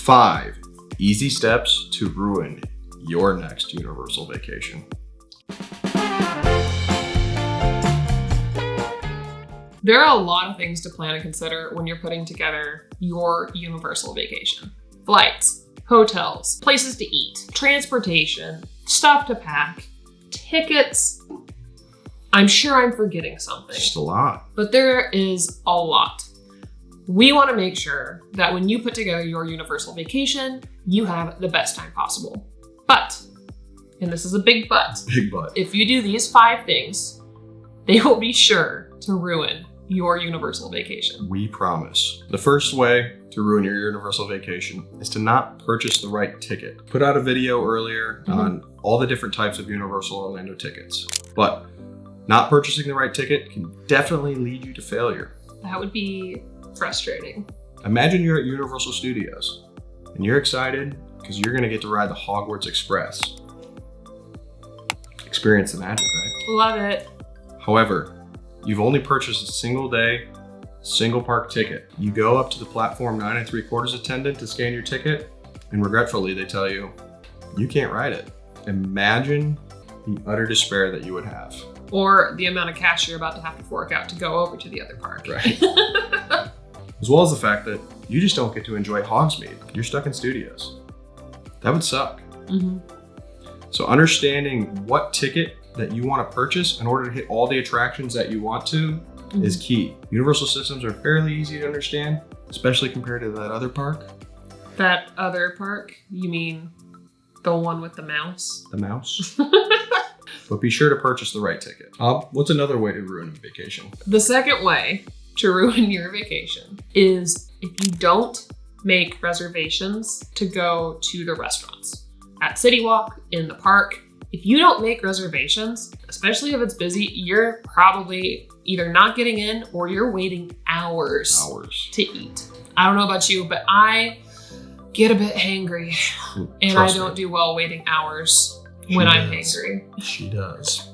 5 easy steps to ruin your next Universal vacation. There are a lot of things to plan and consider when you're putting together your Universal vacation. Flights, hotels, places to eat, transportation, stuff to pack, tickets. I'm sure I'm forgetting something. Just a lot. But there is a lot. We want to make sure that when you put together your Universal vacation, you have the best time possible. But, and this is a big but, if you do these 5 things, they will be sure to ruin your Universal vacation. We promise. The first way to ruin your Universal vacation is to not purchase the right ticket. Put out a video earlier on all the different types of Universal Orlando tickets, but not purchasing the right ticket can definitely lead you to failure. That would be frustrating. Imagine you're at Universal Studios and you're excited because you're going to get to ride the Hogwarts Express. Experience the magic, right? Love it. However, you've only purchased a single day, single park ticket. You go up to the platform 9 3/4 attendant to scan your ticket, and regretfully they tell you, you can't ride it. Imagine the utter despair that you would have. Or the amount of cash you're about to have to fork out to go over to the other park. Right. As well as the fact that you just don't get to enjoy Hogsmeade. You're stuck in studios. That would suck. So understanding what ticket that you want to purchase in order to hit all the attractions that you want to is key. Universal systems are fairly easy to understand, especially compared to that other park. That other park? You mean the one with the mouse? The mouse. But be sure to purchase the right ticket. What's another way to ruin a vacation? The second way to ruin your vacation is if you don't make reservations to go to the restaurants. At City Walk, in the park, if you don't make reservations, especially if it's busy, you're probably either not getting in or you're waiting hours to eat. I don't know about you, but I get a bit hangry and I don't do well waiting hours when I'm hangry. She does.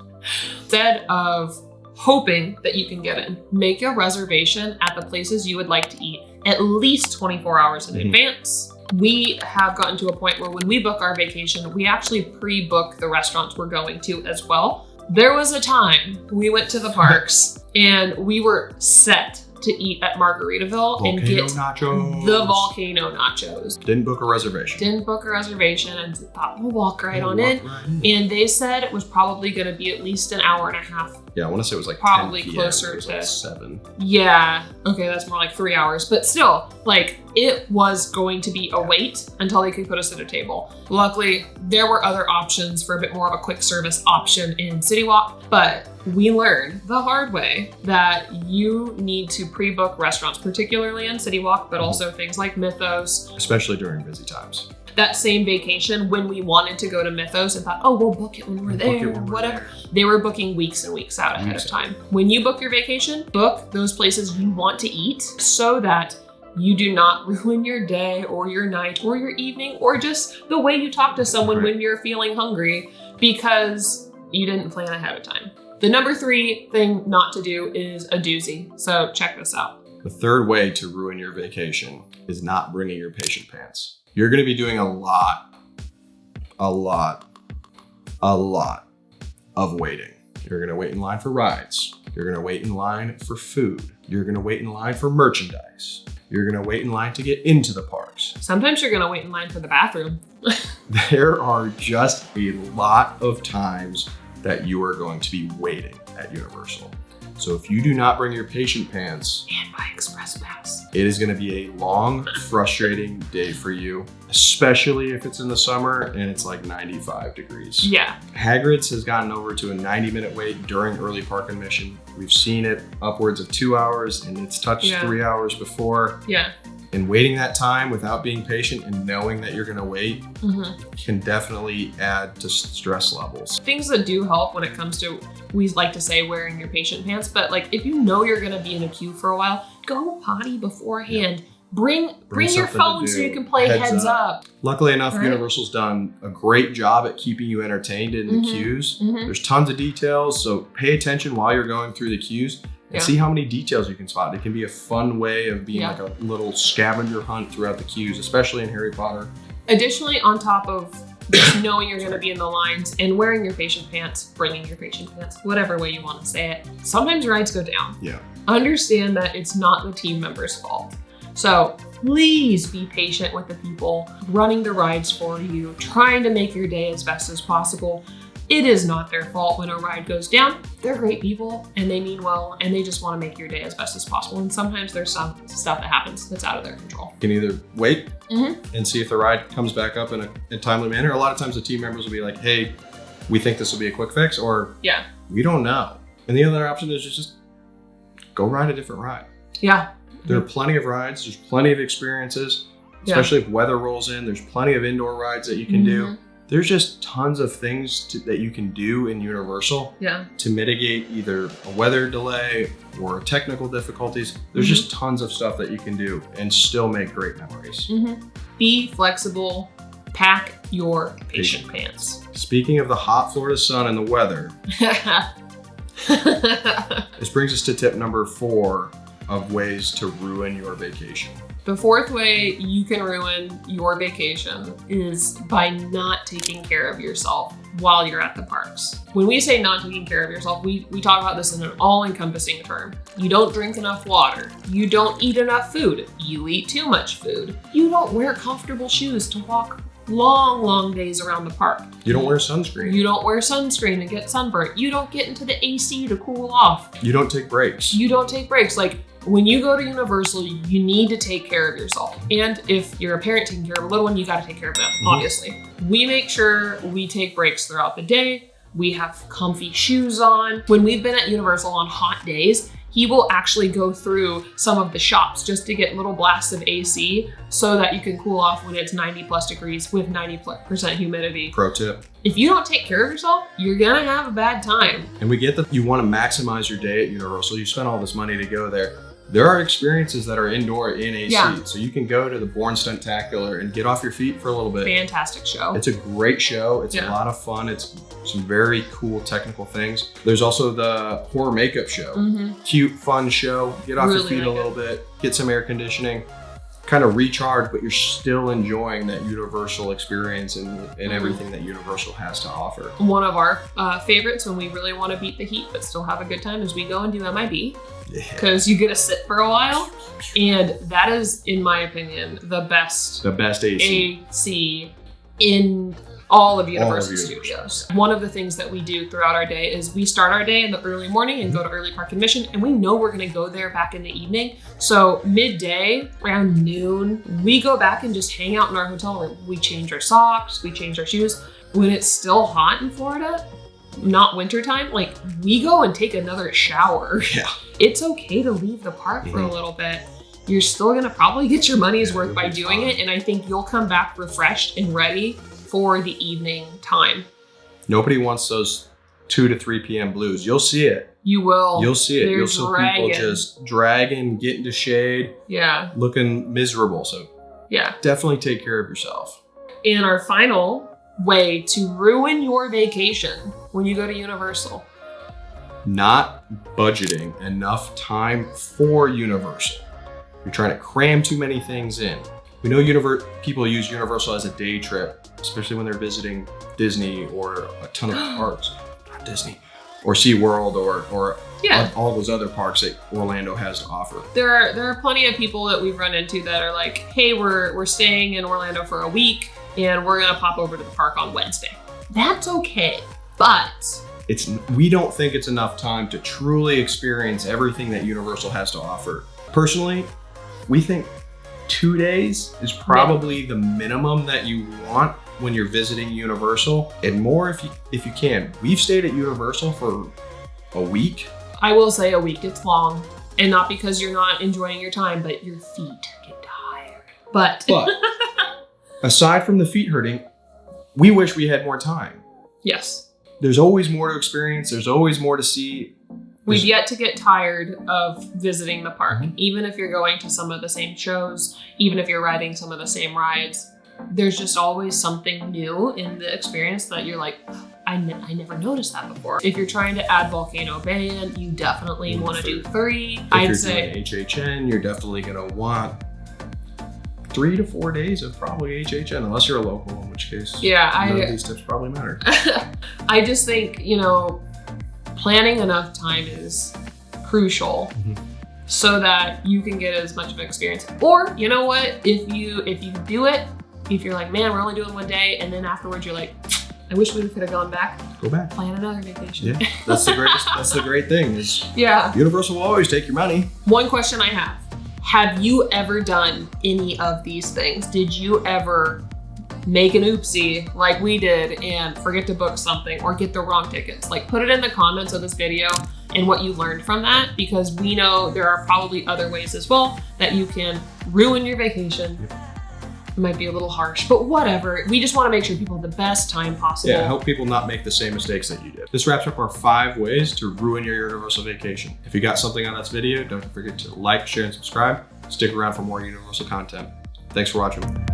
Instead of hoping that you can get in, make a reservation at the places you would like to eat at least 24 hours in advance. We have gotten to a point where when we book our vacation, we actually pre-book the restaurants we're going to as well. There was a time we went to the parks and we were set to eat at Margaritaville and get the volcano nachos. Didn't book a reservation. And thought we'll walk right on in. And they said it was probably going to be at least an hour and a half. Yeah, I want to say it was like probably 10 closer to like 7. Yeah. Okay, that's more like 3 hours. But still, like it was going to be a wait until they could put us at a table. Luckily, there were other options for a bit more of a quick service option in City Walk, but we learned the hard way that you need to pre-book restaurants, particularly in City Walk, but also things like Mythos. Especially during busy times. That same vacation, when we wanted to go to Mythos and thought, oh, we'll book it when we're there, whatever. They were booking weeks and weeks out ahead of time. When you book your vacation, book those places you want to eat so that you do not ruin your day or your night or your evening or just the way you talk to someone when you're feeling hungry because you didn't plan ahead of time. The number 3 thing not to do is a doozy. So check this out. The third way to ruin your vacation is not bringing your patient pants. You're going to be doing a lot of waiting. You're going to wait in line for rides. You're going to wait in line for food. You're going to wait in line for merchandise. You're going to wait in line to get into the parks. Sometimes you're going to wait in line for the bathroom. There are just a lot of times that you are going to be waiting at Universal. So if you do not bring your patient pants and my express pass, it is going to be a long, frustrating day for you, especially if it's in the summer and it's like 95 degrees. Yeah. Hagrid's has gotten over to a 90-minute wait during early park admission. We've seen it upwards of 2 hours and it's touched 3 hours before. Yeah. And waiting that time without being patient and knowing that you're going to wait can definitely add to stress levels. Things that do help when it comes to, we like to say wearing your patient pants, but like if you know you're going to be in a queue for a while, go potty beforehand. Yeah. Bring your phone so you can play heads up. Luckily enough, Universal's done a great job at keeping you entertained in the queues. There's tons of details, so pay attention while you're going through the queues and see how many details you can spot. It can be a fun way of being like a little scavenger hunt throughout the queues, especially in Harry Potter. Additionally, on top of just knowing you're going to be in the lines and wearing your patient pants, bringing your patient pants, whatever way you want to say it, sometimes rides go down. Yeah. Understand that it's not the team member's fault. So please be patient with the people running the rides for you, trying to make your day as best as possible. It is not their fault when a ride goes down. They're great people and they mean well and they just want to make your day as best as possible. And sometimes there's some stuff that happens that's out of their control. You can either wait and see if the ride comes back up in a timely manner. A lot of times the team members will be like, hey, we think this will be a quick fix, or we don't know. And the other option is just go ride a different ride. Yeah. There are plenty of rides. There's plenty of experiences, especially if weather rolls in. There's plenty of indoor rides that you can do. There's just tons of things that you can do in Universal to mitigate either a weather delay or technical difficulties. There's just tons of stuff that you can do and still make great memories. Be flexible. Pack your patient pants. Speaking of the hot Florida sun and the weather, this brings us to tip number 4 of ways to ruin your vacation. The fourth way you can ruin your vacation is by not taking care of yourself while you're at the parks. When we say not taking care of yourself, we talk about this in an all-encompassing term. You don't drink enough water. You don't eat enough food. You eat too much food. You don't wear comfortable shoes to walk long days around the park. You don't wear sunscreen. You don't wear sunscreen and get sunburnt. You don't get into the AC to cool off. You don't take breaks. You don't take breaks. Like, when you go to Universal, you need to take care of yourself. And if you're a parent taking care of a little one, you got to take care of them, obviously. We make sure we take breaks throughout the day. We have comfy shoes on. When we've been at Universal on hot days, he will actually go through some of the shops just to get little blasts of AC so that you can cool off when it's 90+ degrees with 90% humidity. Pro tip. If you don't take care of yourself, you're gonna have a bad time. And we get that you want to maximize your day at Universal. You spent all this money to go there. There are experiences that are indoor in AC. So you can go to the Bourne Stuntacular and get off your feet for a little bit. Fantastic show. It's a great show. It's a lot of fun. It's some very cool technical things. There's also the horror makeup show. Cute, fun show. Get off your feet a little bit. Get some air conditioning. Kind of recharge, but you're still enjoying that Universal experience and everything that Universal has to offer. One of our favorites when we really want to beat the heat but still have a good time is we go and do MIB. Because you get to sit for a while, and that is, in my opinion, the best AC in all of Universal Studios. One of the things that we do throughout our day is we start our day in the early morning and go to Early Park Admission, and we know we're going to go there back in the evening. So midday, around noon, we go back and just hang out in our hotel room. We change our socks, we change our shoes. When it's still hot in Florida, not wintertime, like, we go and take another shower. It's okay to leave the park for a little bit. You're still gonna probably get your money's worth by doing it, and I think you'll come back refreshed and ready for the evening time. Nobody wants those 2 to 3 p.m. blues. You'll see it. You will. You'll see it. You'll see people just dragging, getting to shade, looking miserable. So definitely take care of yourself. And our final way to ruin your vacation when you go to Universal: not budgeting enough time for Universal. You're trying to cram too many things in. We know people use Universal as a day trip, especially when they're visiting Disney or a ton of parks. Not Disney. Or SeaWorld or all those other parks that Orlando has to offer. There are plenty of people that we've run into that are like, hey, we're staying in Orlando for a week and we're gonna pop over to the park on Wednesday. That's okay, but we don't think it's enough time to truly experience everything that Universal has to offer. Personally, we think 2 days is probably the minimum that you want when you're visiting Universal, and more if you can. We've stayed at Universal for a week. I will say a week, it's long, and not because you're not enjoying your time, but your feet get tired. But aside from the feet hurting, we wish we had more time. Yes. There's always more to experience. There's always more to see. We've yet to get tired of visiting the park. Even if you're going to some of the same shows, even if you're riding some of the same rides, there's just always something new in the experience that you're like, I never noticed that before. If you're trying to add Volcano Bay in, you definitely want to do 3. If you're doing HHN, you're definitely going to want 3 to 4 days of probably HHN, unless you're a local, in which case none of these tips probably matter. I just think, you know, planning enough time is crucial so that you can get as much of an experience. Or, you know what, if you do it, if you're like, man, we're only doing 1 day, and then afterwards you're like, I wish we could have gone back. Go back. Plan another vacation. Yeah, that's the great thing is Universal will always take your money. One question I have you ever done any of these things? Did you ever make an oopsie like we did and forget to book something or get the wrong tickets? Like, put it in the comments of this video and what you learned from that, because we know there are probably other ways as well that you can ruin your vacation. It might be a little harsh, but whatever. We just want to make sure people have the best time possible. Yeah, help people not make the same mistakes that you did. This wraps up our 5 ways to ruin your Universal vacation. If you got something out of this video, don't forget to like, share, and subscribe. Stick around for more Universal content. Thanks for watching.